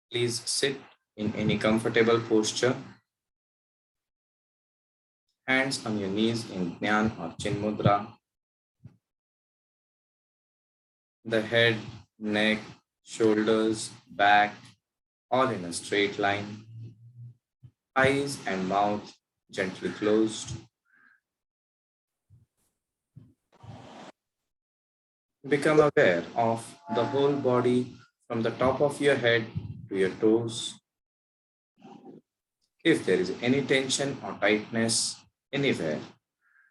Please sit in any comfortable posture, hands on your knees in Jnana or Chin Mudra. The head, neck, shoulders, back, all in a straight line. Eyes and mouth gently closed. Become aware of the whole body from the top of your head to your toes. If there is any tension or tightness anywhere,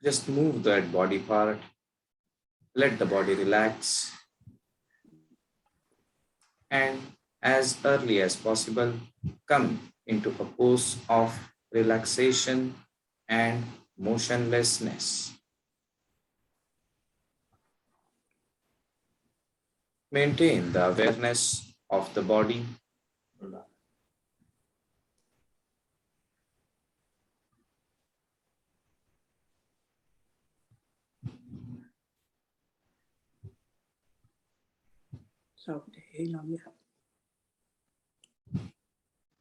just move that body part. Let the body relax. And as early as possible, come into a pose of relaxation and motionlessness. Maintain the awareness of the body.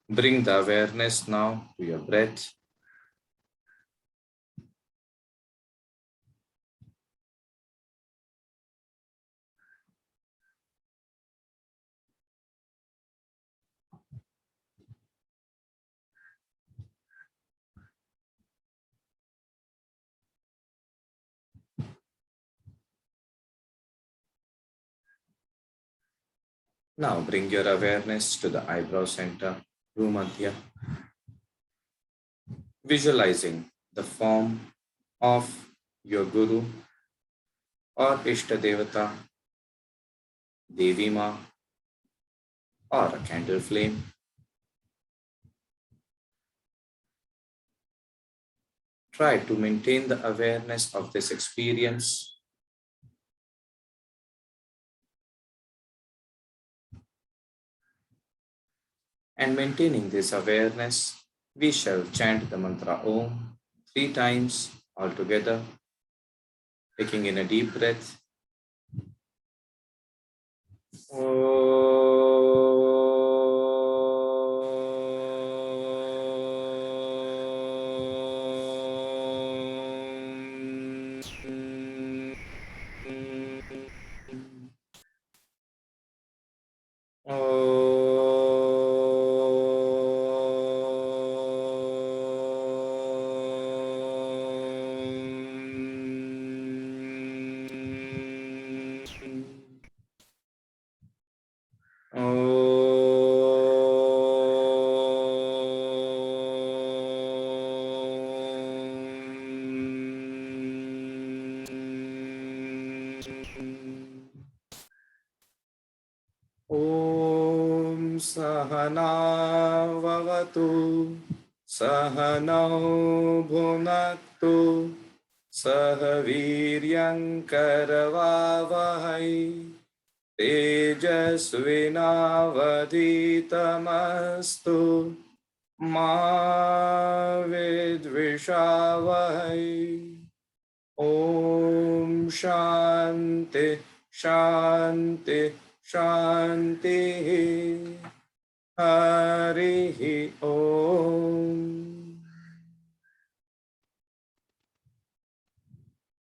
Bring the awareness now to your breath. Now bring your awareness to the eyebrow center, Bhumadhya, visualizing the form of your Guru or Ishtadevata, Devi Ma, or a candle flame. Try to maintain the awareness of this experience. And maintaining this awareness, we shall chant the mantra Om 3 times altogether, taking in a deep breath. Om Sahana Vavatu Sahanau Bhunaktu Sahaviryankaravavahai Tejasvinavaditamastu Ma Vidvishavahai. Om Shanti Shanti Shanti Harihi Om.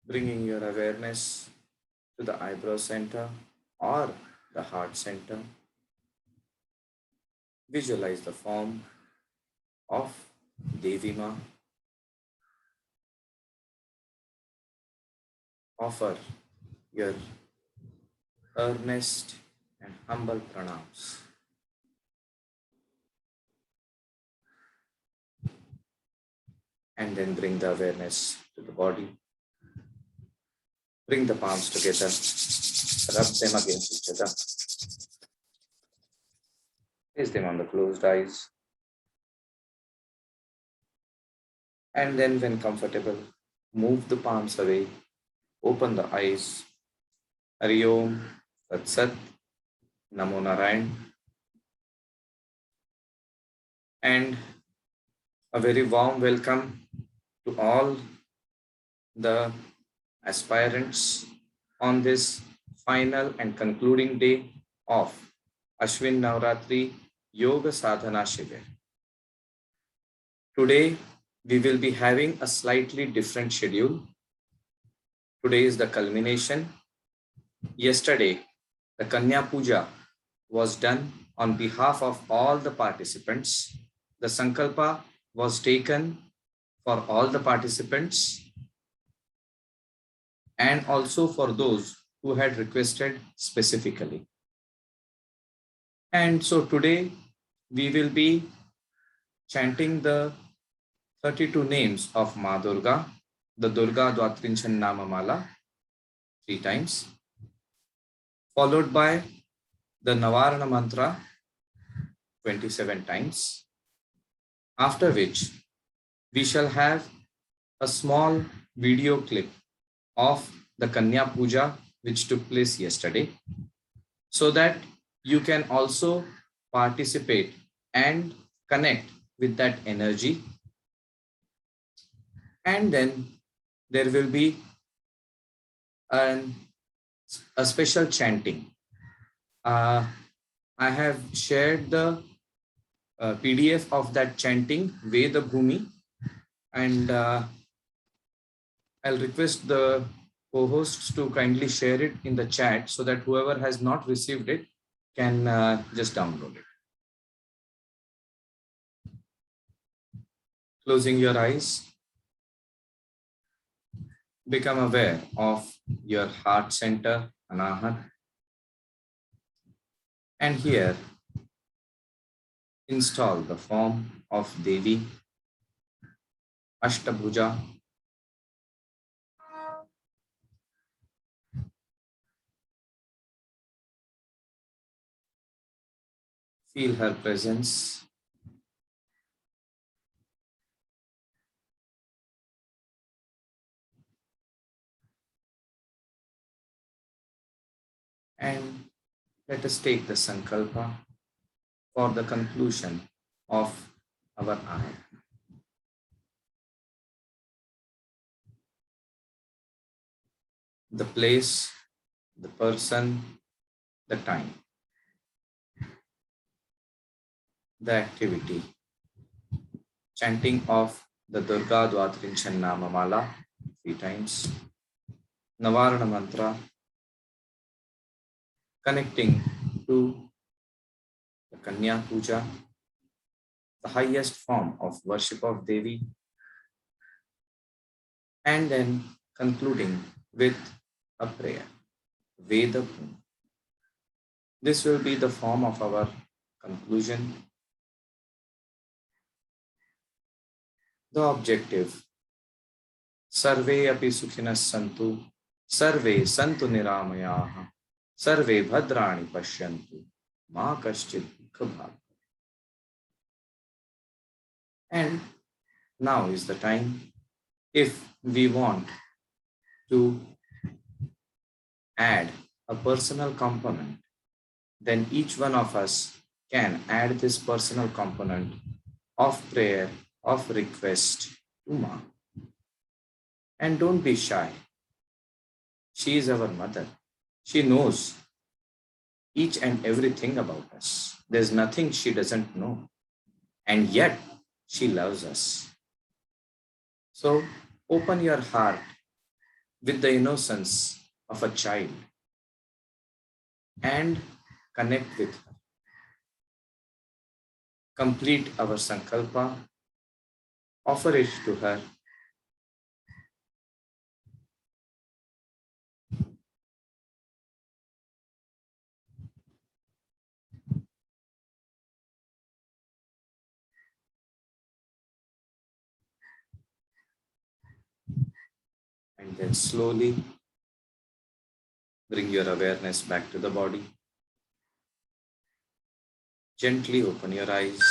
Bringing your awareness to the eyebrow center or the heart center. Visualize the form of Devi Ma. Offer your earnest and humble pranams. And then bring the awareness to the body. Bring the palms together. Rub them against each other. Place them on the closed eyes. And then when comfortable, move the palms away. Open the eyes. Hari Om, Tat Sat, Namo Narayan. And a very warm welcome to all the aspirants on this final and concluding day of Ashwin Navratri Yoga Sadhana Shivir. Today, we will be having a slightly different schedule. Today is the culmination. Yesterday, the Kanya Puja was done on behalf of all the participants. The Sankalpa was taken for all the participants and also for those who had requested specifically. And so today we will be chanting the 32 names of Ma Durga, the Durga Dwatrinchan Namamala 3 times, followed by the Navarana Mantra 27 times, after which we shall have a small video clip of the Kanya Puja which took place yesterday, so that you can also participate and connect with that energy. And then there will be a special chanting. I have shared the PDF of that chanting, Veda Bhumi, and I'll request the co-hosts to kindly share it in the chat so that whoever has not received it can just download it. Closing your eyes, become aware of your heart center, Anahat, and here install the form of Devi, Ashtabhuja. Feel her presence. And let us take the Sankalpa for the conclusion of our ayah. The place, the person, the time, the activity. Chanting of the Durga Dwatrinchan Namamala 3 times. Navarana Mantra. Connecting to the Kanya Puja, the highest form of worship of Devi, and then concluding with a prayer, Veda Bhumi. This will be the form of our conclusion. The objective, Sarve api sukhinas santu, Sarve santu niramayaha, Sarve bhadrani pashyantu, ma kaschid dukha. And now is the time, if we want to add a personal component, then each one of us can add this personal component of prayer, of request to Ma. And don't be shy. She is our mother. She knows each and everything about us. There's nothing she doesn't know. And yet she loves us. So open your heart with the innocence of a child and connect with her. Complete our sankalpa, offer it to her. And then slowly bring your awareness back to the body. Gently open your eyes,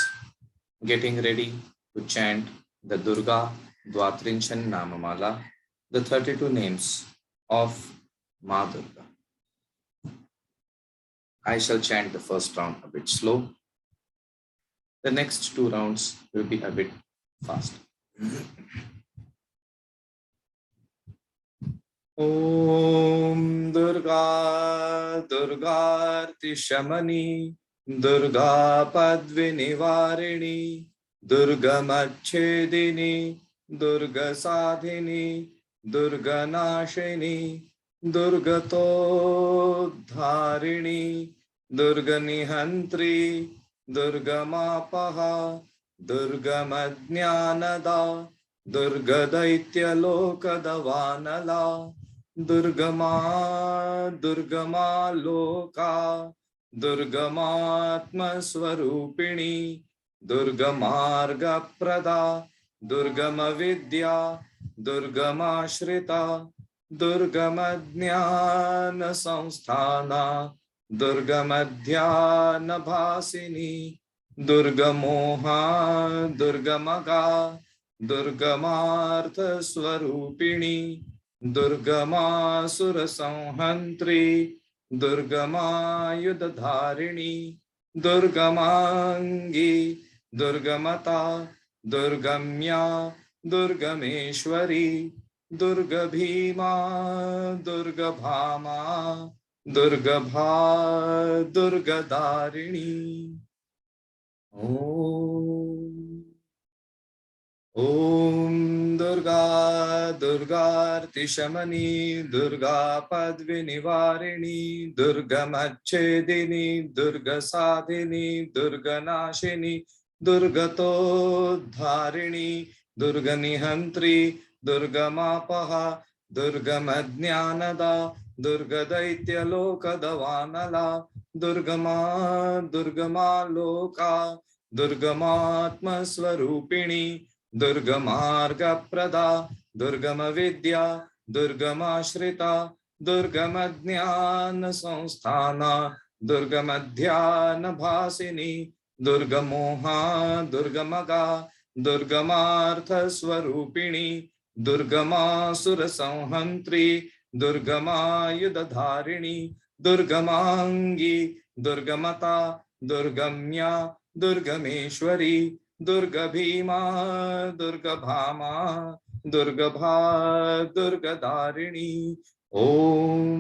getting ready to chant the Durga Dwatrinchan Namamala, the 32 names of Ma Durga. I shall chant the first round a bit slow. The next 2 rounds will be a bit fast. Om Durga Durgarti Shamani Durga पद्विनिवारिणी दुर्गमच्छेदिनी दुर्गसाधिनी दुर्गनाशिनी दुर्गतोद्धारिणी दुर्गनिहन्त्री दुर्गमापहा दुर्गमज्ञानदा दुर्गदैत्यलोकदवानला दुर्गमा दुर्गमा लोका दुर्गमात्मस्वरूपिणी दुर्गमार्गप्रदा दुर्गमविद्या दुर्गमाश्रिता दुर्गमज्ञानसंस्थाना दुर्गमध्यानभासिनी दुर्गमोहा दुर्गमगा दुर्गमार्थस्वरूपिणी दुर्गमासुरसंहन्त्री दुर्गमायुधधारिणी दुर्गमांगी दुर्गमता दुर्गम्या दुर्गमेश्वरी दुर्गभीमा दुर्गभामा दुर्गभा दुर्गदारिणी ओम दुर्गा दुर्गार्तिशमनी दुर्गा पद्विनिवारिणी दुर्गमच्छेदिनी दुर्गसाधिनी दुर्गनाशिनी दुर्गतोद्धारिणी दुर्गनिहन्त्री दुर्गमापहा दुर्गमज्ञानदा दुर्गदैत्यलोकदवानला दुर्गमा दुर्गमा लोका दुर्गमात्मस्वरूपिणी दुर्गमार्गप्रदा दुर्गमविद्या दुर्गमाश्रिता दुर्गमज्ञानसंस्थाना दुर्गमध्यानभासिनी दुर्गमोहा दुर्गमगा दुर्गमार्थस्वरूपिणी दुर्गमासुरसंहन्त्री दुर्गमायुधधारिणी दुर्गमांगी दुर्गमता दुर्गम्या दुर्गमेश्वरी दुर्गभीमा दुर्गभामा दुर्गभा दुर्गदारिणी ओम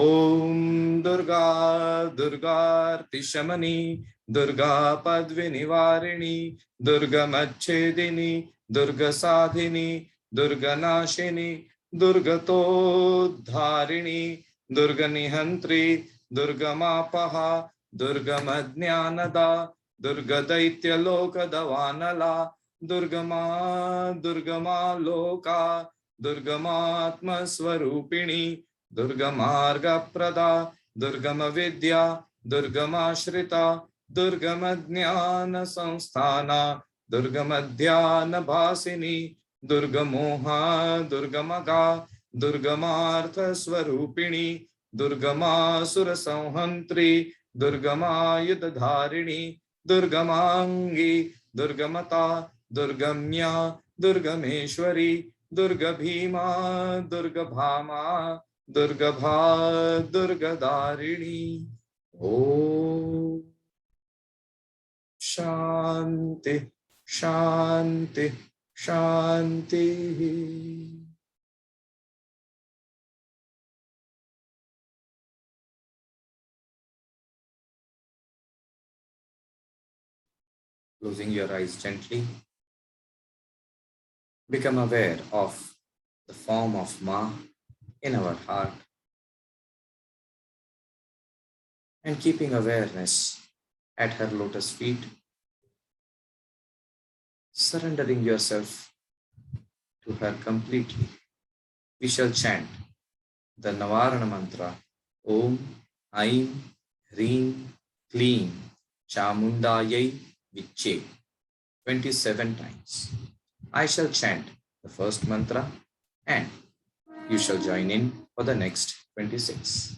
ओम दुर्गा दुर्गार्तिशमनी दुर्गा पद्विनिवारिणी दुर्गमच्छेदिनी दुर्गसाधिनी दुर्गनाशिनी दुर्गतोद्धारिणी दुर्गनिहन्त्री दुर्गमापहा दुर्गमज्ञानदा दुर्गदैत्यलोकदवानला दुर्गमा दुर्गमा लोका दुर्गमात्मस्वरूपिणी दुर्गमार्गप्रदा दुर्गमविद्या दुर्गमाश्रिता दुर्गमज्ञानसंस्थाना दुर्गमध्यानभासिनी दुर्गमोहा दुर्गमगा दुर्गमार्थस्वरूपिणी दुर्गमासुरसंहन्त्री दुर्गमायुधधारिणी दुर्गमांगी दुर्गमता दुर्गम्या दुर्गमेश्वरी दुर्गभीमा दुर्गभामा दुर्गभा दुर्गदारिणी ओम शांति शांति शांति। Closing your eyes gently, become aware of the form of Ma in our heart and keeping awareness at her lotus feet, surrendering yourself to her completely. We shall chant the Navarana mantra Om Aim Hreem Kleem Chamundayai Viche 27 times. I shall chant the first mantra and you shall join in for the next 26.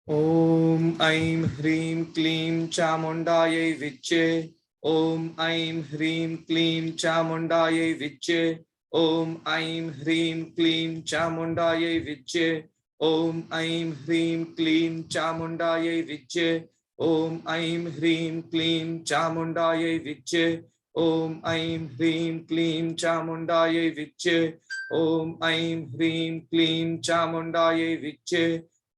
Om Aim Hreem Kleem Chamundayai Viche Om Aim Hreem Kleem Chamundayai Viche Om Aim Hreem Kleem Chamundayai Viche Om Aim Hreem Kleem Chamundayai Viche Om Aim Hreem Kleem Chamundayai Viche Om Aim Hreem Kleem Chamundayai Viche Om Aim Hreem Kleem Chamundayai Viche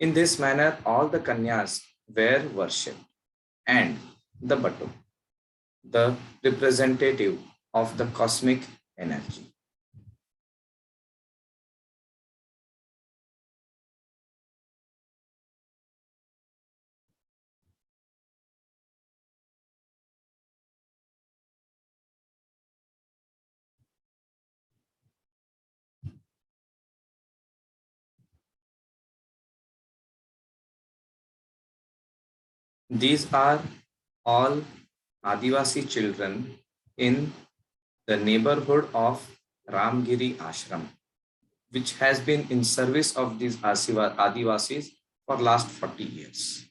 In this manner, all the Kanyas were worshipped, and the Batu, the representative of the cosmic energy. These are all Adivasi children in the neighborhood of Ramgiri Ashram, which has been in service of these Adivasis for last 40 years.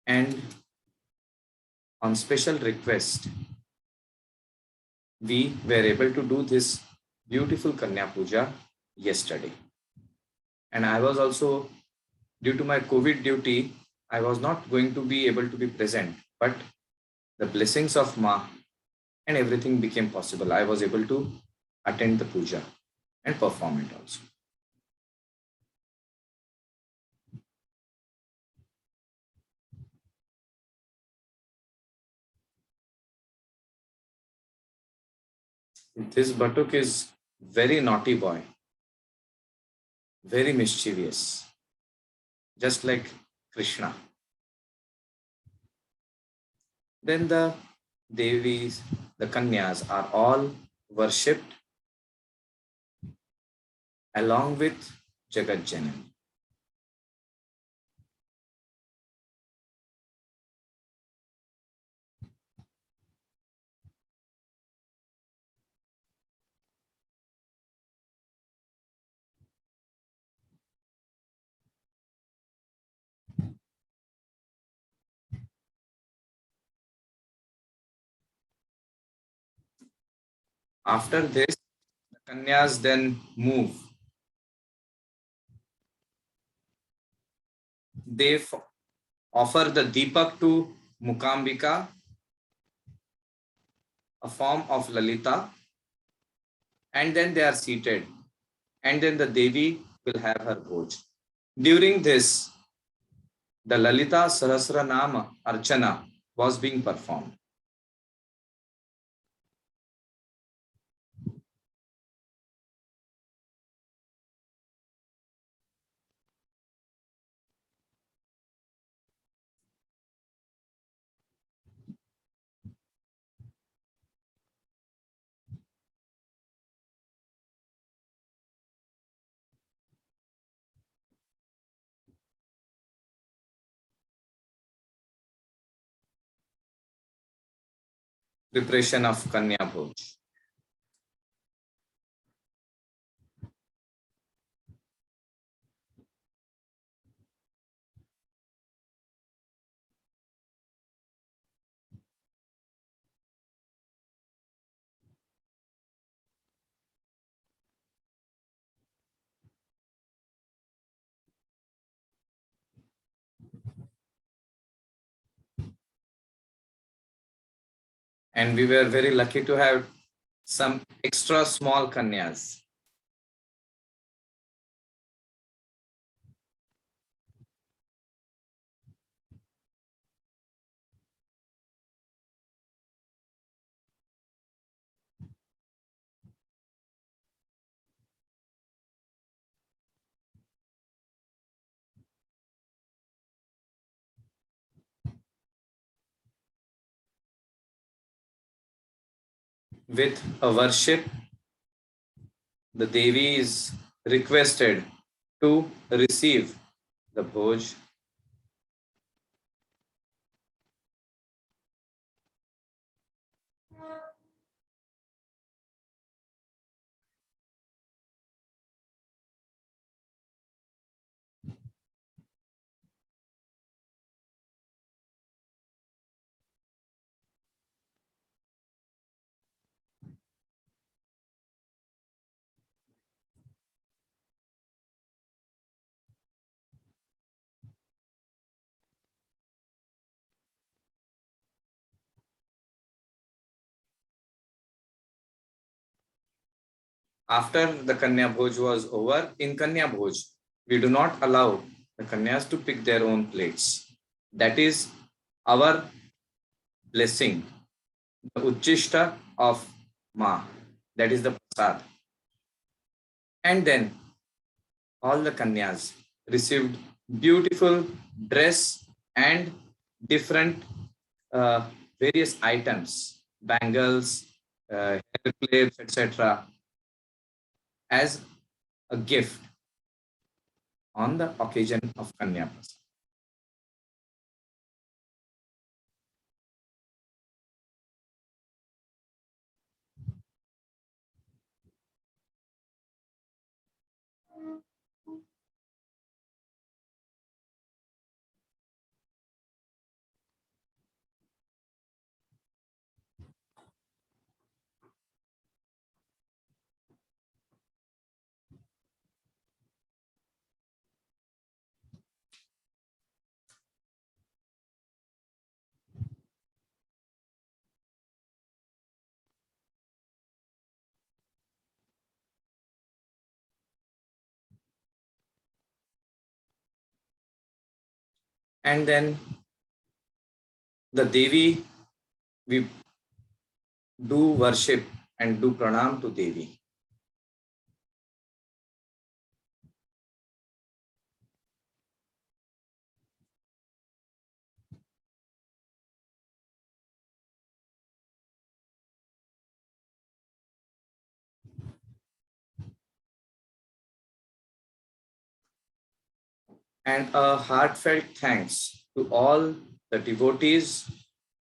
And on special request, we were able to do this beautiful Kanya Puja yesterday. And I was also, due to my COVID duty, I was not going to be able to be present, but the blessings of Ma and everything became possible. I was able to attend the puja and perform it also. This Batuk is very naughty boy, very mischievous, just like Krishna. Then the Devis, the Kanyas are all worshipped along with Jagat Janani. After this, the Kanyas then move. They offer the Deepak to Mukambika, a form of Lalita, and then they are seated. And then the Devi will have her Bhoj. During this, the Lalita Sahasranama Archana was being performed. Preparation of Kanya Bhoj. And we were very lucky to have some extra small Kanyas. With a worship, the Devi is requested to receive the Bhoj. After the Kanya Bhoj was over, in Kanya Bhoj, We do not allow the Kanyas to pick their own plates. That is our blessing, the Uchishta of Ma. That is the Prasad. And then all the Kanyas received beautiful dress and different uh, various items, bangles, hair clips, etc., as a gift on the occasion of Kanya Prasad. And then the Devi, we do worship and do pranam to Devi. And a heartfelt thanks to all the devotees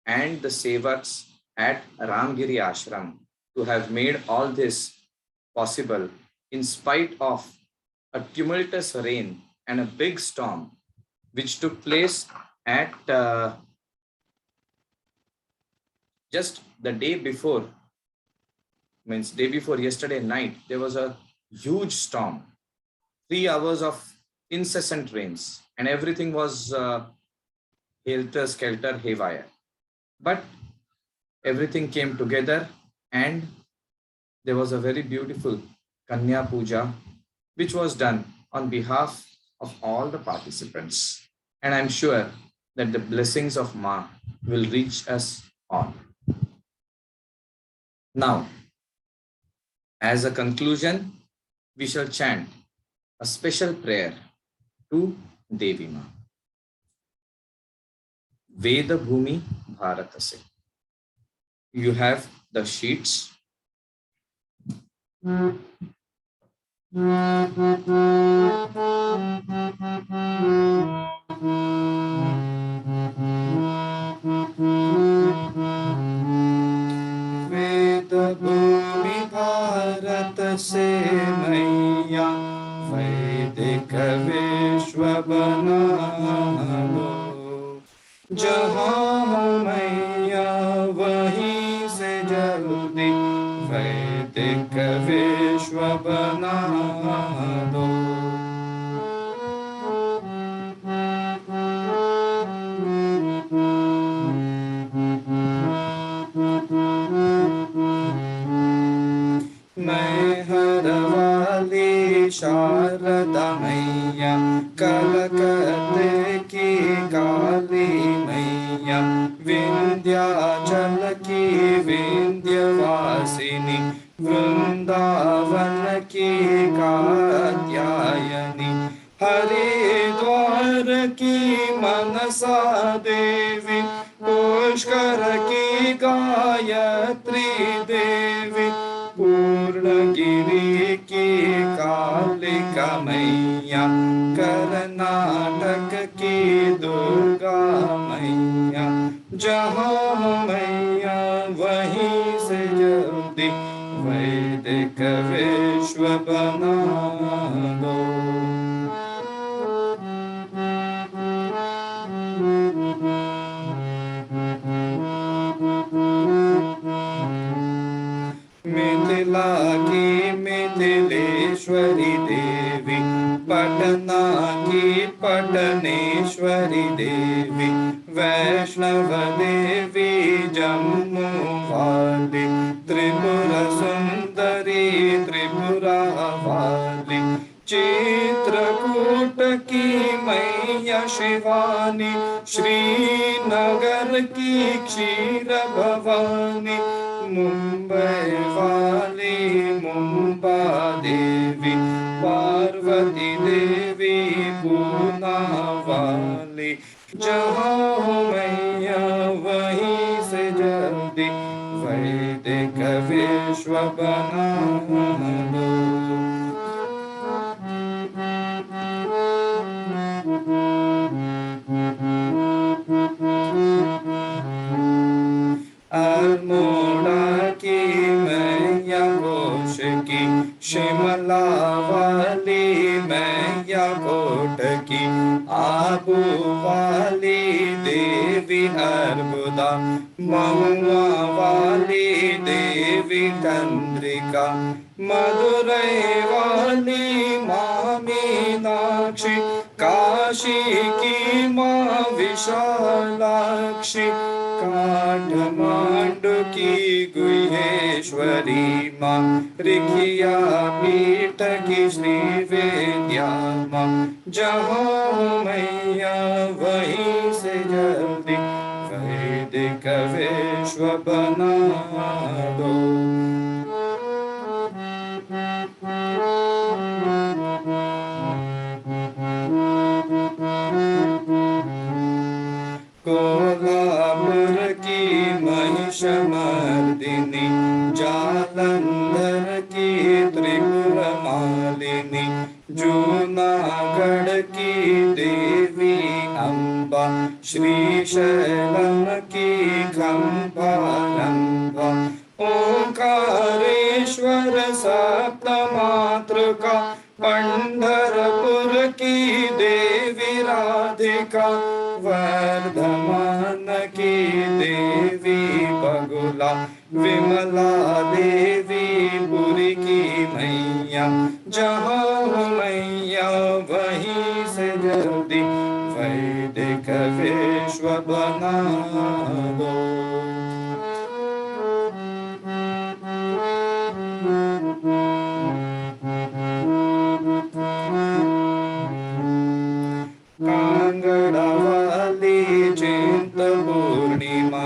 and the sevaks at Ramgiri Ashram to have made all this possible in spite of a tumultuous rain and a big storm which took place at just the day before, means day before yesterday night. There was a huge storm, 3 hours of incessant rains, and everything was helter skelter haywire. But everything came together, and there was a very beautiful Kanya Puja, which was done on behalf of all the participants. And I'm sure that the blessings of Ma will reach us all. Now, as a conclusion, we shall chant a special prayer to Devi Ma. Veda Bhumi Bharatase. You have the sheets. भूमि भारत से मैया वैदिक विश्व बना लो, जहाँ मैया वहीं से जल्दी वैदिक विश्व बना दो। मैं हर वाली शारदा मैया, कलकत्ते की काली मैया, विंध्याचल की विंध्यवासिनी, वृंदावन की कात्यायनी, हरिद्वार की मनसा देवी, पुष्कर की गायत्री देवी, पूर्णगिरि की कालिका मैया, कर्नाटक की दुर्गा मैया, जहाँ मैया वहीं से जल्दी वैदिक विश्व बना दो। मिथिला की मिथिलेश्वरी देवी, पटना की पटनेश्वरी देवी, वैष्णव देवी जम्मू वाली, त्रिपुर सुंदरी त्रिपुरा वाली, चित्रकूट शिवानी, श्रीनगर की क्षीर भवानी, मुंबई वाली मुंबा देवी, पार्वती देवी पूना वाली, जहाँ हो मैया वहीं से जल्दी वैदिक विश्व बना दो। अल्मोड़ा की मैया घोष की, शिमला वाली मैया कोट की, आबू वाली देवी अर्बुदा, महुआ वाली देवी चंद्रिका, मदुरई वाली माँ मीनाक्षी, काशी की माँ विशालाक्षी, काठमांडू की गुहेश्वरी माँ, रिखिया पीठ की श्री विद्या माँ, जहाँ मैया वहीं से जल्दी वैदिक विश्व बना दो। कोल्हापुर की महिषमर्दिनी, जालंधर की त्रिपुर मालिनी, जूनागढ़ की देवी अम्बा, श्रीशैलम की खंभारंभा, ओंकारेश्वर सप्तमातृका, पंढरपुर की देवी राधिका, वर्धमान की देवी बगुला, विमला देवी पुरी की मैया, जहाँ मैया वहीं से जल्दी वैदिक विश्व बना दो। कांगड़ा वाली चिंतपूर्णिमा,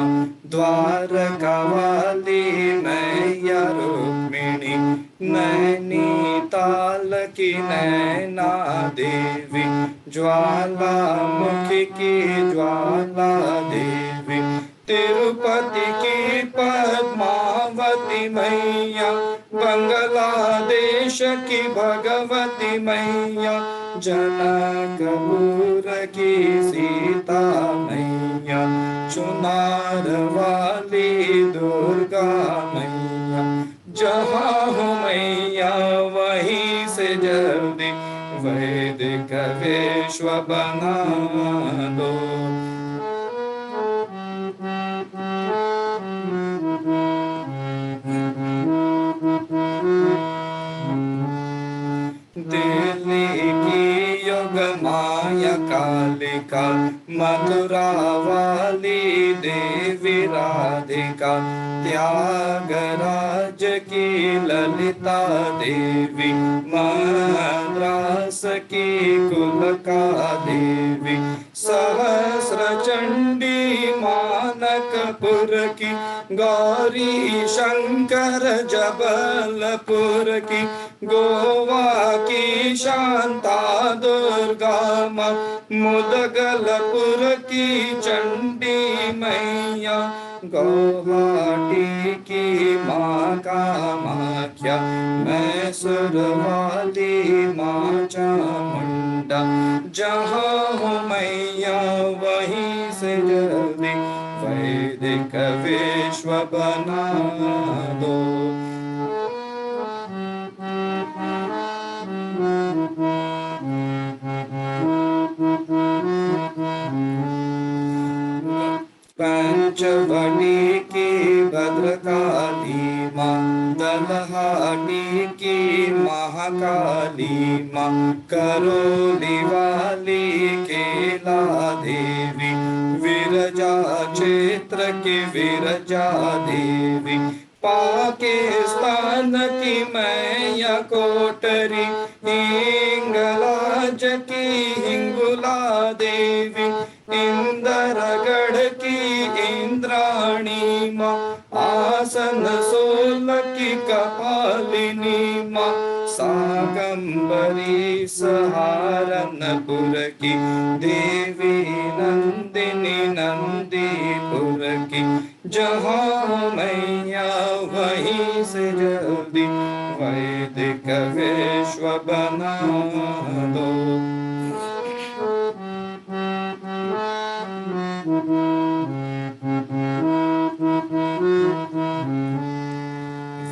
द्वारका वाली मैया रुक्मिणी, नैनीताल की नैना देवी, ज्वालामुखी की ज्वाला देवी, तिरुपति की पद्मावती मैया, बांग्लादेश की भगवती मैया, जनकपुर की सीता मैया, चुनार वाली दुर्गा मैया, जहाँ हो मैया वहीं से जल्दी वैदिक विश्व बना दो। दिल्ली की योग माया कालिका, मथुरा वाली देवी राधिका, त्यागराज की ललिता देवी, मद्रास की कुलका देवी, सहस्र चंडी मानकपुर की, गौरी शंकर जबलपुर की, गोवा की शांता दुर्गा माँ, मुदगलपुर की चंडी मैया, गुवाहाटी की माँ कामाख्या, मैसूर वाली माँ चामुंडा, जहाँ हो मैया वहीं से जल्दी वैदिक विश्व बना दो। पंचवटी की भद्रकाली माँ, दलहाटी की महाकाली माँ, करौली वाली केला देवी, विरजा क्षेत्र की विरजा देवी, पाकिस्तान की मैया कोटरी, हिंगलाज की हिंगुला देवी, दिगंबरी सहारनपुर की, देवी नंदिनी नंदीपुर की, जहाँ मैया वहीं से जल्दी वैदिक विश्व बना दो।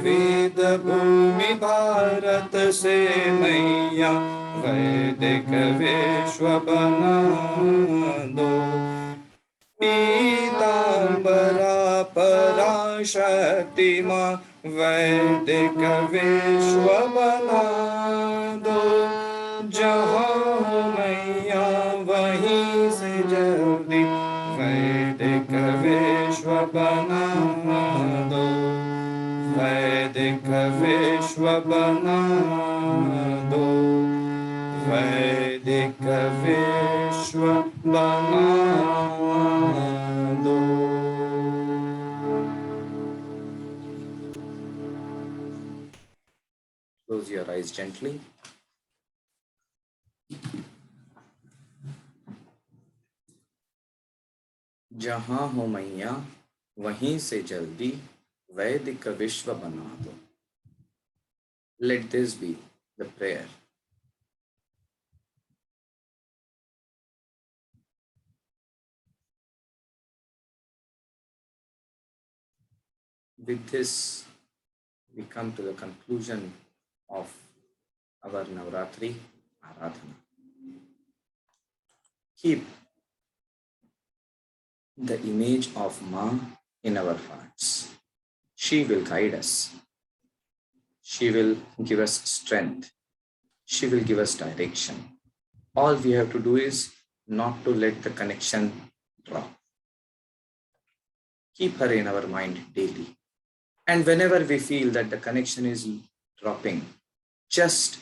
वेद भूमि भारत से मैया वैदिक विश्व बना दो। पीतांबरा पराशक्ति मां वैदिक विश्व बना दो। जहाँ मैया वहीं से जल्दी वैदिक विश्व बना दो। वैदिक विश्व बना दो। वैदिक विश्व बना दो। Close your eyes gently. जहाँ हो मैया वहीं से जल्दी वैदिक विश्व बना दो. Let this be the prayer. With this, we come to the conclusion of our Navratri Aradhana. Keep the image of Ma in our hearts. She will guide us. She will give us strength. She will give us direction. All we have to do is not to let the connection drop. Keep her in our mind daily. And whenever we feel that the connection is dropping, just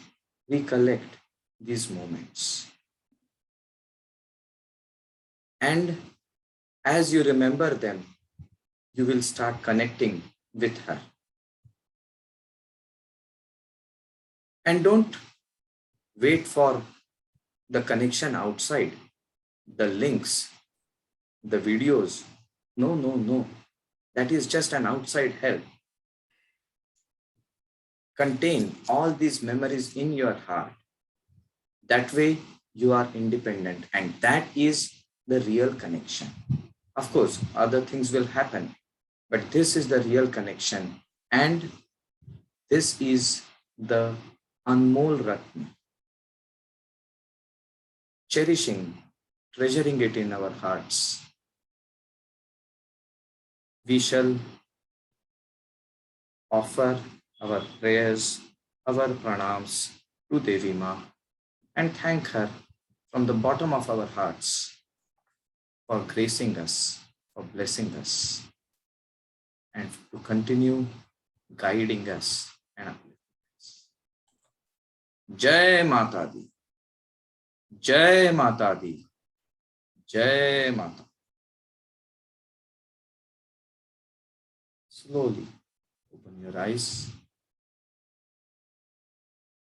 recollect these moments. And as you remember them, you will start connecting with her. And don't wait for the connection outside, the links, the videos. No, no, no. That is just an outside help. Contain all these memories in your heart. That way you are independent, and that is the real connection. Of course, other things will happen, but this is the real connection, and this is the Anmol Ratna. Cherishing, treasuring it in our hearts. We shall offer our prayers, our pranams to Devi Ma and thank her from the bottom of our hearts for gracing us, for blessing us, and to continue guiding us and uplifting us. Jai Mata Di. Jai Mata Di. Jai Mata. Slowly open your eyes.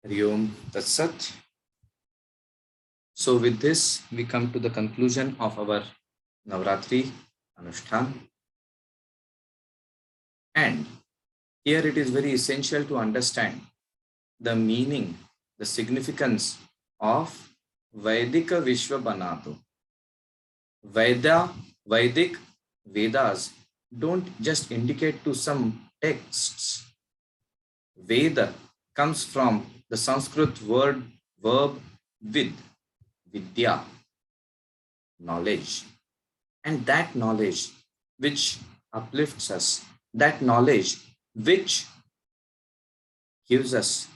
Hari Om Tat Sat. So with this, we come to the conclusion of our Navratri Anushthan. And here it is very essential to understand the meaning, the significance of Vedika Vishwa Banato. Vedic, Vedas don't just indicate to some texts. Veda comes from the Sanskrit verb vid, vidya, knowledge. And that knowledge which uplifts us, that knowledge which gives us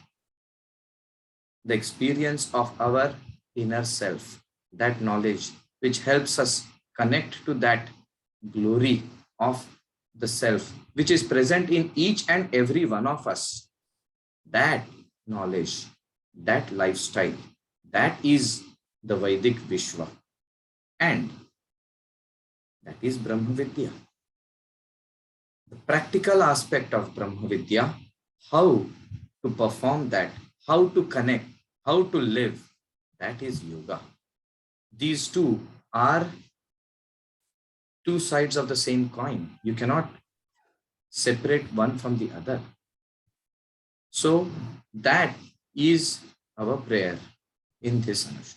the experience of our inner self, that knowledge which helps us connect to that glory of the self which is present in each and every one of us. That knowledge, that lifestyle, that is the Vedic Vishwa. And that is Brahma Vidya. The practical aspect of Brahma Vidya, how to perform that, how to connect, how to live, that is yoga. These two are two sides of the same coin. You cannot separate one from the other. So that is our prayer in this Anushthan.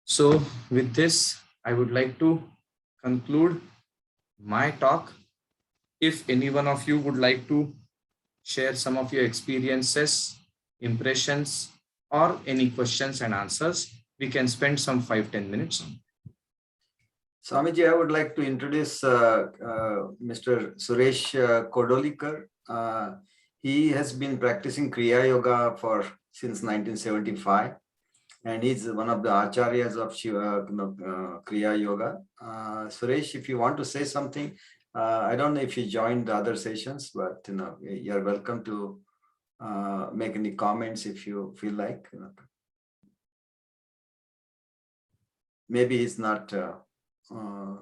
So with this, I would like to conclude my talk. If any one of you would like to share some of your experiences, impressions, or any questions and answers, we can spend some 5-10 minutes on. Swamiji, I would like to introduce Mr. Suresh Kodolikar. He has been practicing Kriya Yoga since 1975, and he's one of the acharyas of Kriya Yoga. Suresh, if you want to say something, I don't know if you joined the other sessions, but you're welcome to make any comments if you feel like. Maybe he's not.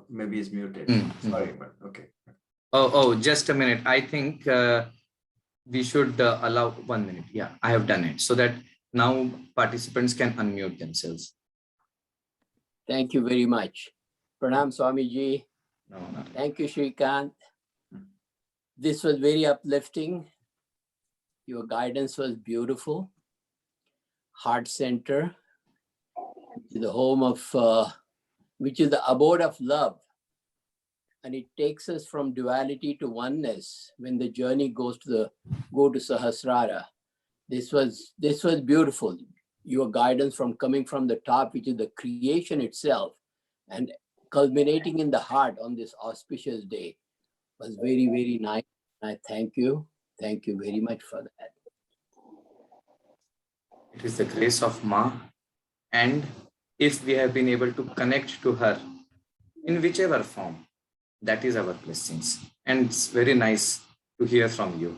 Maybe he's muted. Sorry, but okay. Oh, just a minute. I think we should allow 1 minute. Yeah, I have done it so that now participants can unmute themselves. Thank you very much. Pranam Swamiji. No. Thank you, Shrikant. This was very uplifting. Your guidance was beautiful. Heart Center, the home of, which is the abode of love. And it takes us from duality to oneness when the journey go to Sahasrara. This was beautiful. Your guidance from coming from the top, which is the creation itself, and culminating in the heart on this auspicious day was very, very nice. I thank you. Thank you very much for that. It is the grace of Ma, and if we have been able to connect to her in whichever form, that is our blessings. And it's very nice to hear from you.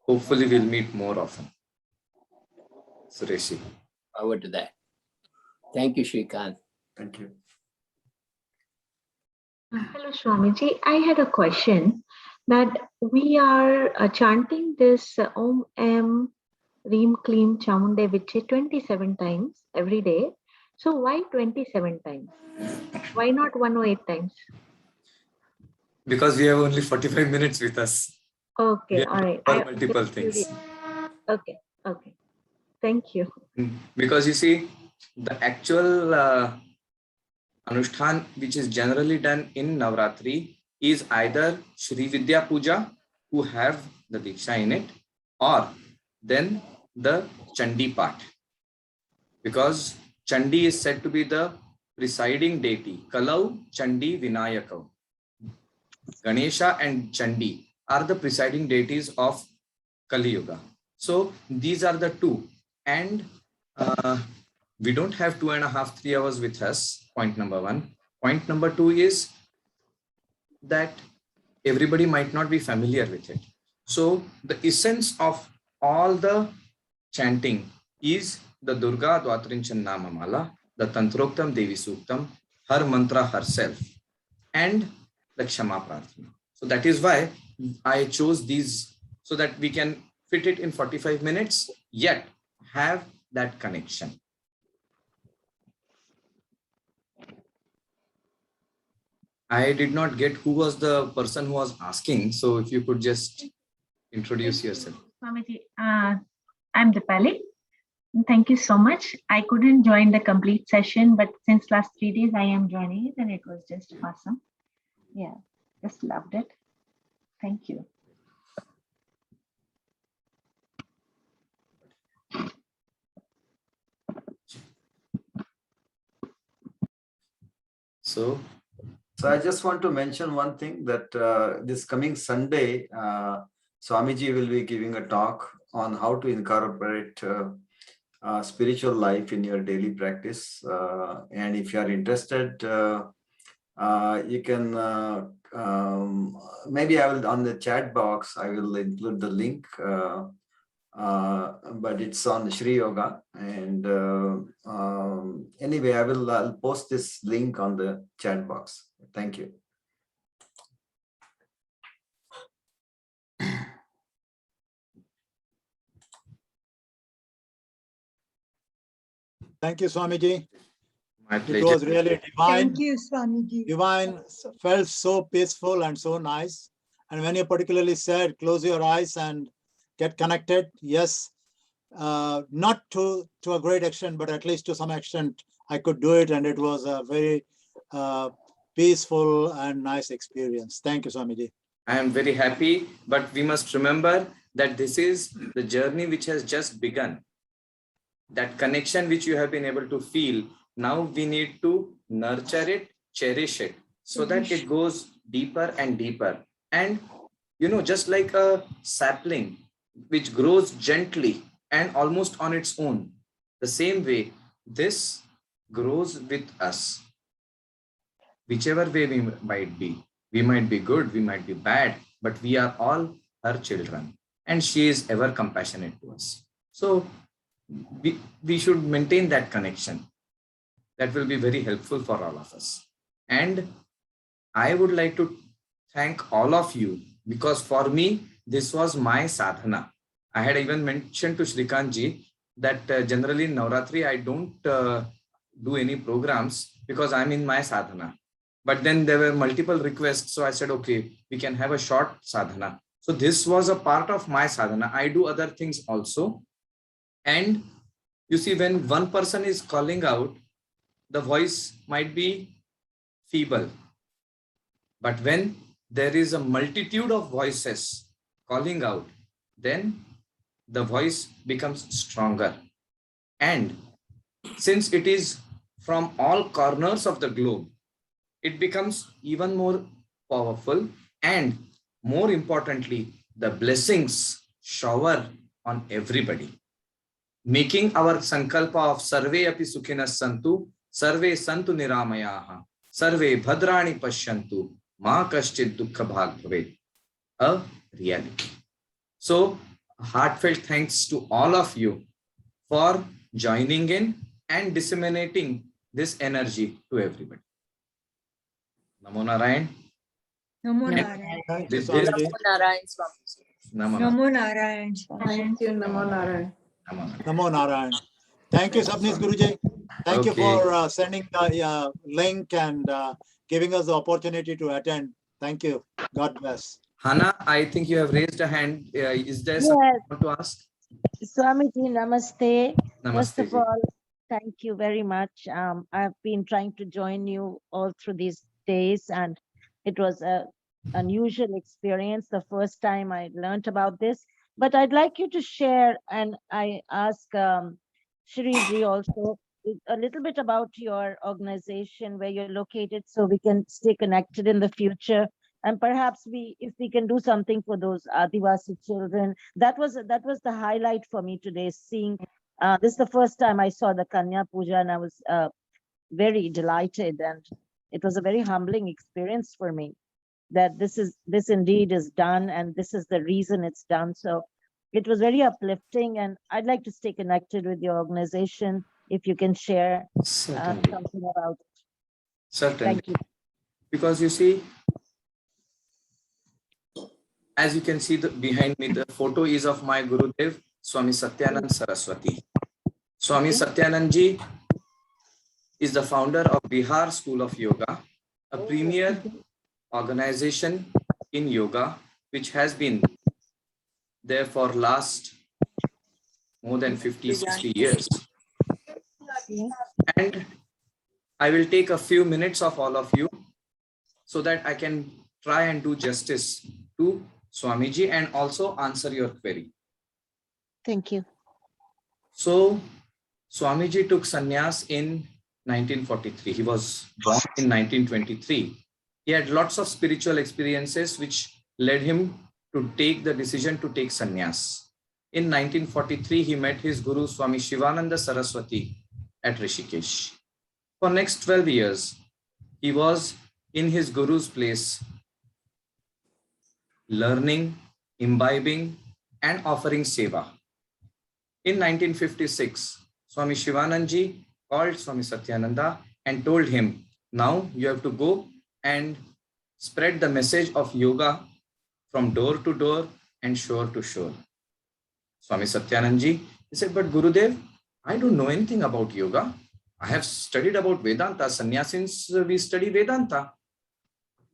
Hopefully we'll meet more often. Sureshi. Over to that. Thank you, Shrikant. Thank you. Hello, Swamiji. I had a question that we are chanting this Om Em Reem Kleem Chamunde Viche 27 times every day. So why 27 times? Why not 108 times? Because we have only 45 minutes with us. Okay, all right. Multiple things. Okay. Thank you. Because you see, the actual Anushthan, which is generally done in Navratri, is either Shri Vidya Puja, who have the Diksha in it, or then the Chandi part. Because Chandi is said to be the presiding deity. Kalau Chandi Vinayakau. Ganesha and Chandi are the presiding deities of Kali Yuga. So these are the two. And we don't have 2.5, 3 hours with us, point number one. Point number two is that everybody might not be familiar with it. So the essence of all the chanting is the Durga Dwatrinchan Namamala, the Tantroktam Devi Suktam, her mantra herself, and the Kshama Prarthana. So that is why I chose these, so that we can fit it in 45 minutes, yet have that connection. I did not get who was the person who was asking. So if you could just introduce yourself. Swamiji, I'm Dipali. Thank you so much. I couldn't join the complete session, but since last 3 days I am joining it, and it was just awesome. Yeah, just loved it. Thank you. So I just want to mention one thing, that this coming Sunday, Swamiji will be giving a talk on how to incorporate spiritual life in your daily practice. And if you are interested, you can, maybe I will, on the chat box, I will include the link. But it's on Shri Yoga, and anyway, I'll post this link on the chat box. Thank you. Thank you, Swamiji. My It pleasure. was really divine. Thank you, Swamiji. Divine, felt so peaceful and so nice. And when you particularly said, close your eyes and get connected, yes, not to a great extent, but at least to some extent, I could do it. And it was a very peaceful and nice experience. Thank you, Swamiji. I am very happy, but we must remember that this is the journey which has just begun. That connection which you have been able to feel, now we need to nurture it, cherish it, so that it goes deeper and deeper. And, you know, just like a sapling which grows gently and almost on its own, the same way this grows with us. Whichever way we might be good, we might be bad, but we are all her children, and she is ever compassionate to us. So we should maintain that connection. That will be very helpful for all of us. And I would like to thank all of you, because for me, this was my sadhana. I had even mentioned to Shrikantji that generally in Navratri, I don't do any programs because I'm in my sadhana. But then there were multiple requests. So I said, okay, we can have a short sadhana. So this was a part of my sadhana. I do other things also. And you see, when one person is calling out, the voice might be feeble. But when there is a multitude of voices calling out, then the voice becomes stronger. And since it is from all corners of the globe, it becomes even more powerful, and more importantly, the blessings shower on everybody, making our sankalpa of sarve api sukhinas santu, sarve santu niramayaha, sarve bhadrani pashyantu, ma kaschid dukkha bhag bhavet, a reality. So heartfelt thanks to all of you for joining in and disseminating this energy to everybody. Namo Narayan. Namo And Narayan. Thank you, with this, Swamiji. Namo Narayan. Namo Narayan. Thank you, Namo Narayan. Namo Narayan. Namo Narayan. Thank you, Sabnis Guruji. Thank you Okay. for sending the link and giving us the opportunity to attend. Thank you. God bless. Hana, I think you have raised a hand. Is there something Yes, you want to ask? Swamiji, namaste. First Namaste. of all, thank you very much. I've been trying to join you all through these days, and it was an unusual experience. The first time I learned about this, but I'd like you to share, and I ask Shreeji also a little bit about your organization, where you're located, so we can stay connected in the future. And perhaps if we can do something for those Adivasi children. That was the highlight for me today, seeing this is the first time I saw the Kanya Puja, and I was very delighted, and it was a very humbling experience for me that this indeed is done, and this is the reason it's done. So it was very uplifting, and I'd like to stay connected with your organization if you can share Certainly. something about it. Certainly. Thank you. Because you see, as you can see behind me, the photo is of my Gurudev, Swami Satyanand Saraswati. Swami Satyanand Ji is the founder of Bihar School of Yoga, a premier organization in yoga, which has been there for last more than 50, 60 years. And I will take a few minutes of all of you so that I can try and do justice to Swamiji and also answer your query. Thank you. So Swamiji took sannyas in 1943. He was born in 1923. He had lots of spiritual experiences which led him to take the decision to take sannyas. In 1943, he met his Guru Swami Shivananda Saraswati at Rishikesh. For next 12 years, he was in his Guru's place, learning, imbibing, and offering seva. In 1956, Swami Shivananji called Swami Satyananda and told him, now you have to go and spread the message of yoga from door to door and shore to shore. Swami Satyananji, he said, but Gurudev, I don't know anything about yoga. I have studied about Vedanta. Sannyasins, we study Vedanta.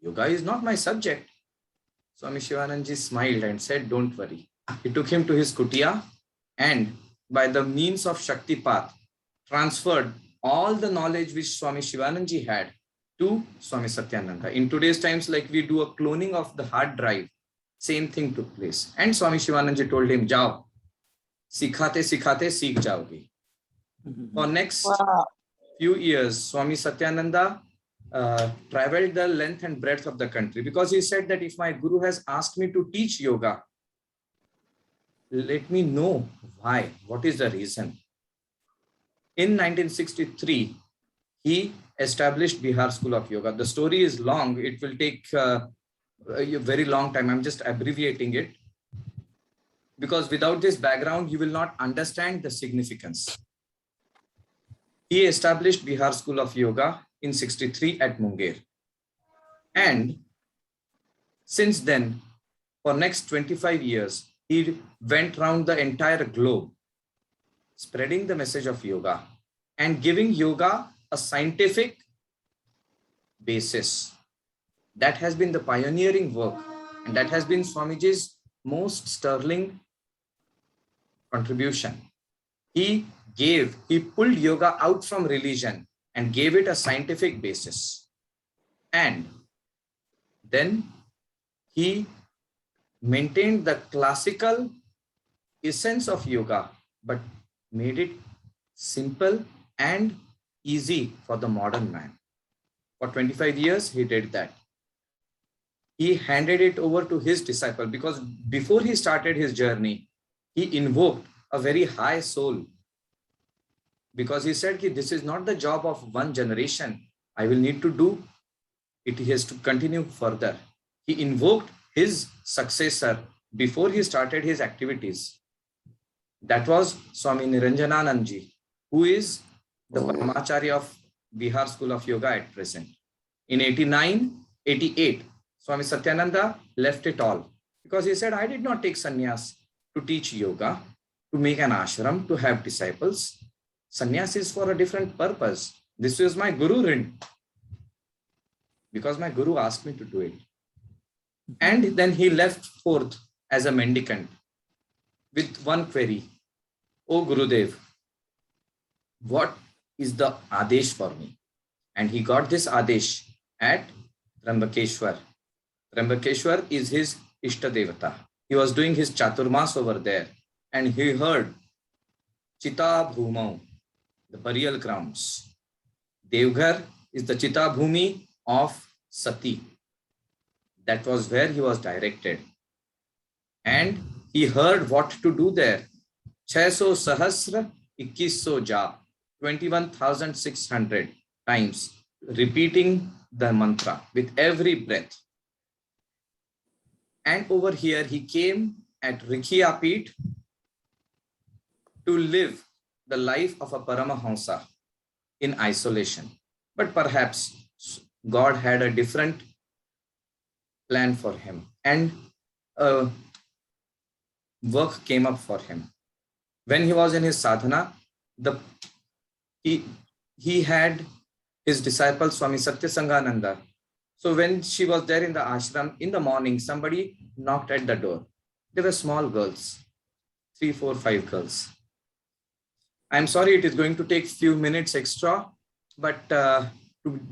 Yoga is not my subject. Swami Shivanandaji smiled and said, don't worry. He took him to his kutia and by the means of Shaktipat, transferred all the knowledge which Swami Shivanandaji had to Swami Satyananda. In today's times, like we do a cloning of the hard drive, same thing took place. And Swami Shivanandaji told him, Jao, sikhate sikhate sikh jaoge. For next few years, Swami Satyananda traveled the length and breadth of the country because he said that if my guru has asked me to teach yoga, let me know why, what is the reason. In 1963, he established Bihar School of Yoga. The story is long. It will take a very long time. I'm just abbreviating it because without this background, you will not understand the significance. He established Bihar School of Yoga in 63 at Munger. And since then, for next 25 years, he went around the entire globe, spreading the message of yoga and giving yoga a scientific basis. That has been the pioneering work, and that has been Swamiji's most sterling contribution. He pulled yoga out from religion and gave it a scientific basis. And then he maintained the classical essence of yoga, but made it simple and easy for the modern man. For 25 years, he did that. He handed it over to his disciple because before he started his journey, he invoked a very high soul because he said, this is not the job of one generation. I will need to do it. He has to continue further. He invoked his successor before he started his activities. That was Swami Niranjananandji, who is the Paramacharya of Bihar School of Yoga at present. In 88, Swami Satyananda left it all because he said, I did not take sannyas to teach yoga, to make an ashram, to have disciples. Sannyas is for a different purpose. This was my Guru Rin because my Guru asked me to do it. And then he left forth as a mendicant with one query. O Gurudev, what is the Adesh for me? And he got this Adesh at Trambakeshwar. Trambakeshwar is his Ishta Devata. He was doing his Chaturmas over there and he heard Chita Bhumau, the burial grounds. Devghar is the Chita Bhumi of Sati. That was where he was directed. And he heard what to do there. 600 Sahasra, 2100 Ja, 21,600 times, repeating the mantra with every breath. And over here, he came at Rikhiyapit to live the life of a Paramahamsa in isolation. But perhaps God had a different plan for him and work came up for him. When he was in his sadhana, he had his disciple Swami Satyasangananda. So when she was there in the ashram, in the morning, somebody knocked at the door. They were small girls, 3, 4, 5 girls. I'm sorry, it is going to take few minutes extra, but to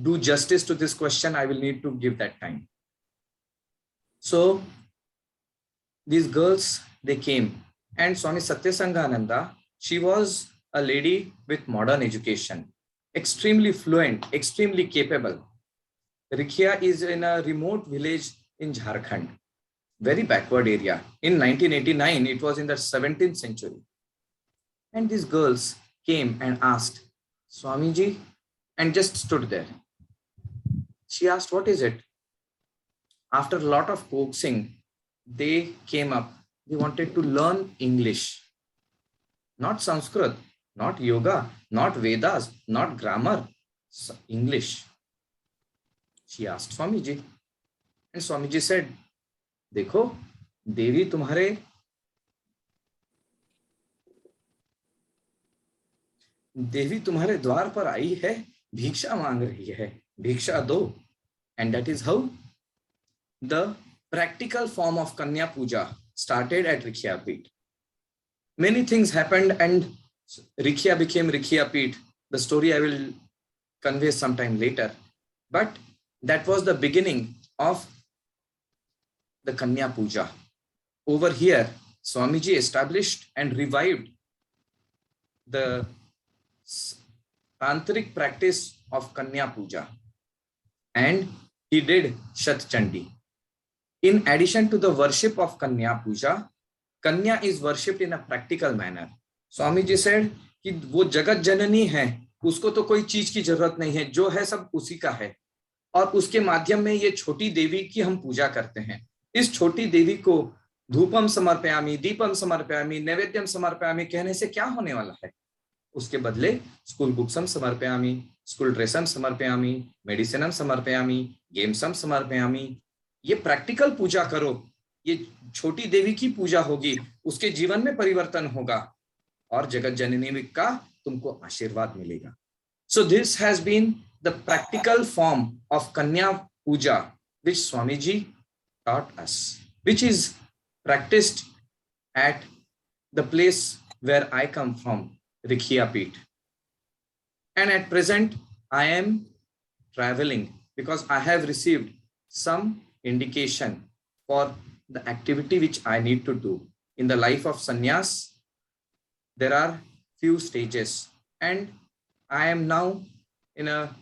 do justice to this question, I will need to give that time. So these girls, they came, and Swami Satyasangananda, she was a lady with modern education, extremely fluent, extremely capable. Rikhiya is in a remote village in Jharkhand, very backward area. In 1989, it was in the 17th century. And these girls came and asked, Swamiji, and just stood there. She asked, what is it? After a lot of coaxing, they came up. They wanted to learn English, not Sanskrit, not yoga, not Vedas, not grammar, English. She asked Swamiji, and Swamiji said, देखो, देवी तुम्हारे देवी तुम्हारे द्वार पर आई है, भिक्षा मांग रही है, भिक्षा दो. And that is how the practical form of Kanya Puja started at Rikhyapeeth. Many things happened and Rikhya became Rikhyapeeth. The story I will convey sometime later. But that was the beginning of the Kanya Puja. Over here, Swamiji established and revived the tantric practice of Kanya Puja. And he did Shat Chandi. In addition to the worship of Kanya Puja, Kanya is worshipped in a practical manner. Swami ji said कि वो जगत जननी है, उसको तो कोई चीज की जरूरत नहीं है, जो है सब उसी का है, और उसके माध्यम में ये छोटी देवी की हम पूजा करते हैं. इस छोटी देवी को धूपम समर्पयामि, दीपम समर्पयामि, नैवेद्यम समर्पयामि कहने से क्या होने वाला है? उसके बदले स्कूल बुक्सम समर्पयामि, स्कूल ड्रेसम समर्पयामि, मेडिसिनम समर्पयामि, गेम्सम समर्पयामि. ये प्रैक्टिकल पूजा करो, ये छोटी देवी की पूजा होगी, उसके जीवन में परिवर्तन होगा और जगत जननी का तुमको आशीर्वाद मिलेगा. So this has been the practical form of Kanya Puja which Swamiji taught us, which is practiced at the place where I come from, Rikhyapeeth. And at present, I am traveling because I have received some indication for the activity which I need to do. In the life of sannyas, there are few stages, and I am now in a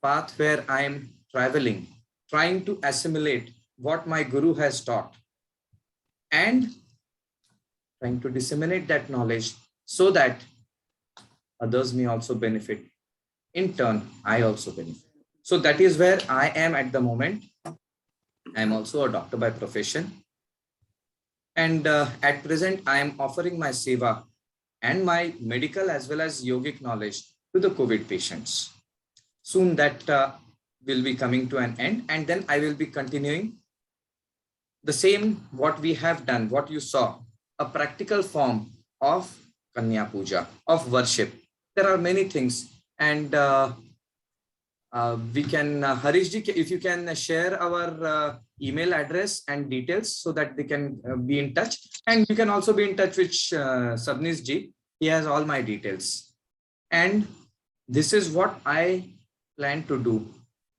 path where I am traveling, trying to assimilate what my guru has taught and trying to disseminate that knowledge so that others may also benefit. In turn, I also benefit. So that is where I am at the moment. I am also a doctor by profession. And at present, I am offering my seva and my medical as well as yogic knowledge to the COVID patients. Soon that will be coming to an end, and then I will be continuing the same what we have done, what you saw, a practical form of Kanya Puja, of worship. There are many things, and we can, Harish ji, if you can share our email address and details so that they can be in touch, and you can also be in touch with Sabnis ji. He has all my details. And this is what I plan to do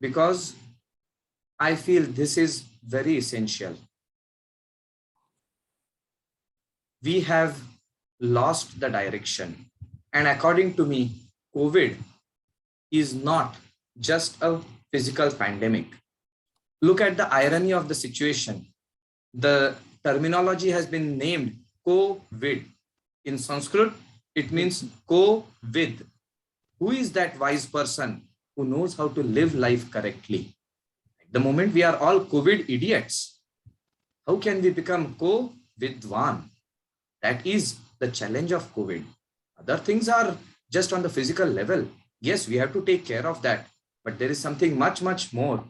because I feel this is very essential. We have lost the direction. And according to me, COVID is not just a physical pandemic. Look at the irony of the situation. The terminology has been named COVID. In Sanskrit, it means co-with. Who is that wise person who knows how to live life correctly? At the moment, we are all COVID idiots. How can we become co-vidwan? That is the challenge of COVID. Other things are just on the physical level. Yes, we have to take care of that. But there is something much, much more.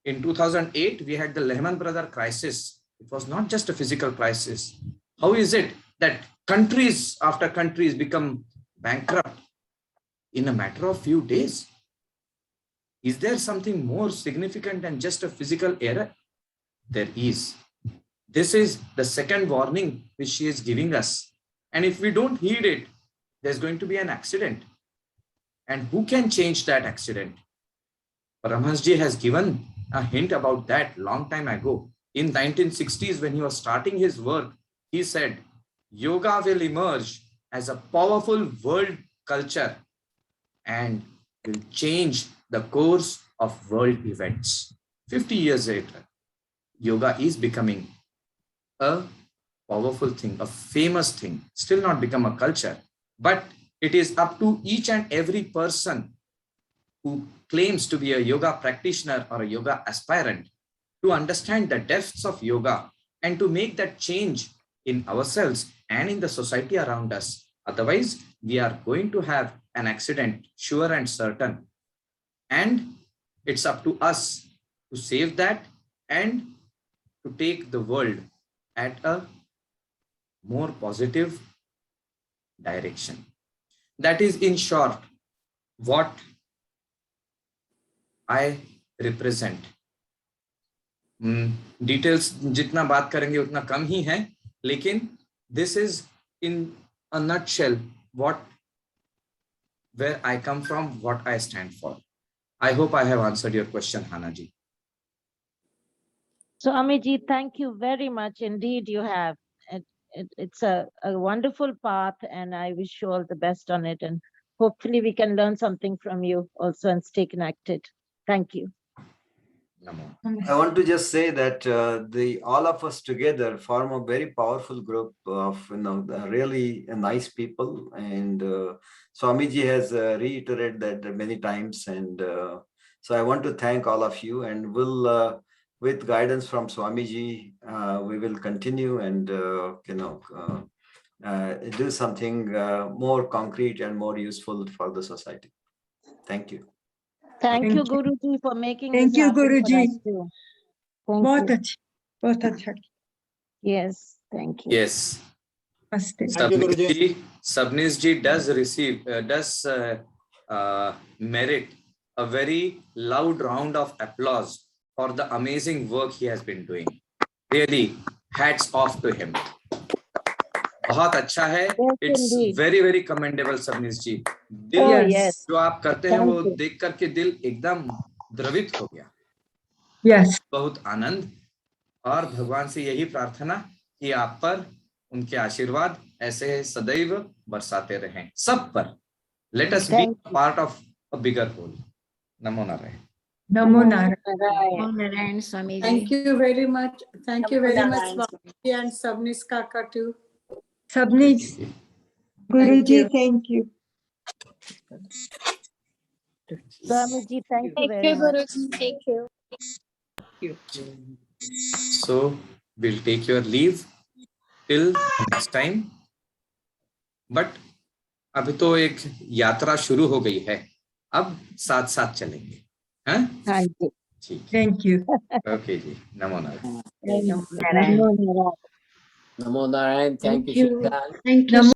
In 2008, we had the Lehman Brothers crisis. It was not just a physical crisis. How is it that countries after countries become bankrupt in a matter of few days? Is there something more significant than just a physical error? There is. This is the second warning which she is giving us. And if we don't heed it, there's going to be an accident. And who can change that accident? Paramahansa has given a hint about that long time ago. In 1960s, when he was starting his work, he said, yoga will emerge as a powerful world culture and will change the course of world events. 50 years later, yoga is becoming a powerful thing, a famous thing, still not become a culture, but it is up to each and every person who claims to be a yoga practitioner or a yoga aspirant to understand the depths of yoga and to make that change in ourselves and in the society around us. Otherwise, we are going to have an accident, sure and certain. And it's up to us to save that and to take the world at a more positive direction. That is, in short, what I represent. Details जितना बात करेंगे उतना कम ही है, लेकिन this is in a nutshell where I come from, what I stand for. I hope I have answered your question, Hana ji. Swamiji, thank you very much. Indeed, you have. It's a wonderful path, and I wish you all the best on it. And hopefully, we can learn something from you also and stay connected. Thank you. Namo. I want to just say that all of us together form a very powerful group of really nice people, and Swamiji has reiterated that many times, and so I want to thank all of you, and we'll with guidance from Swamiji we will continue and do something more concrete and more useful for the society. Thank you. Thank Thank you, you. Guruji, for making Thank this you, happen for Guruji. us too. Thank बहुत you. अच्छा, बहुत अच्छा. Yes, thank you. Yes. नमस्ते. Thank you, Guruji. Sabnis ji does merit a very loud round of applause for the amazing work he has been doing. Really, hats off to him. बहुत अच्छा है. Yes, It's indeed. very very commendable, Sabnis ji. दिल Oh, Yes. yes. जो आप करते हैं Thank वो you. देख करके दिल एकदम द्रवित हो गया. Yes. बहुत आनंद, और भगवान से यही प्रार्थना कि आप पर उनके आशीर्वाद ऐसे सदैव बरसाते रहें सब पर. Let us be Thank a part of a bigger whole. Namo Narayana. Namo Narayana. Narayan. Narayan Swami. Thank you very much. Thank you very much, Narayan Swamiji and Sabnis Kaka too. Sabni, Guruji, thank you. Swamiji, thank you very much. Thank you. So we'll take your leave till next time. But अभी तो एक यात्रा शुरू हो गई है, अब साथ साथ चलेंगे. हाँ? Thank you. ठीक है. Thank you. Okay ji. NaMo Narayan. Thank you. Namo Narayan. Namo Narayan. Namo Narayan. Thank you, you. Shrikan. Thank you.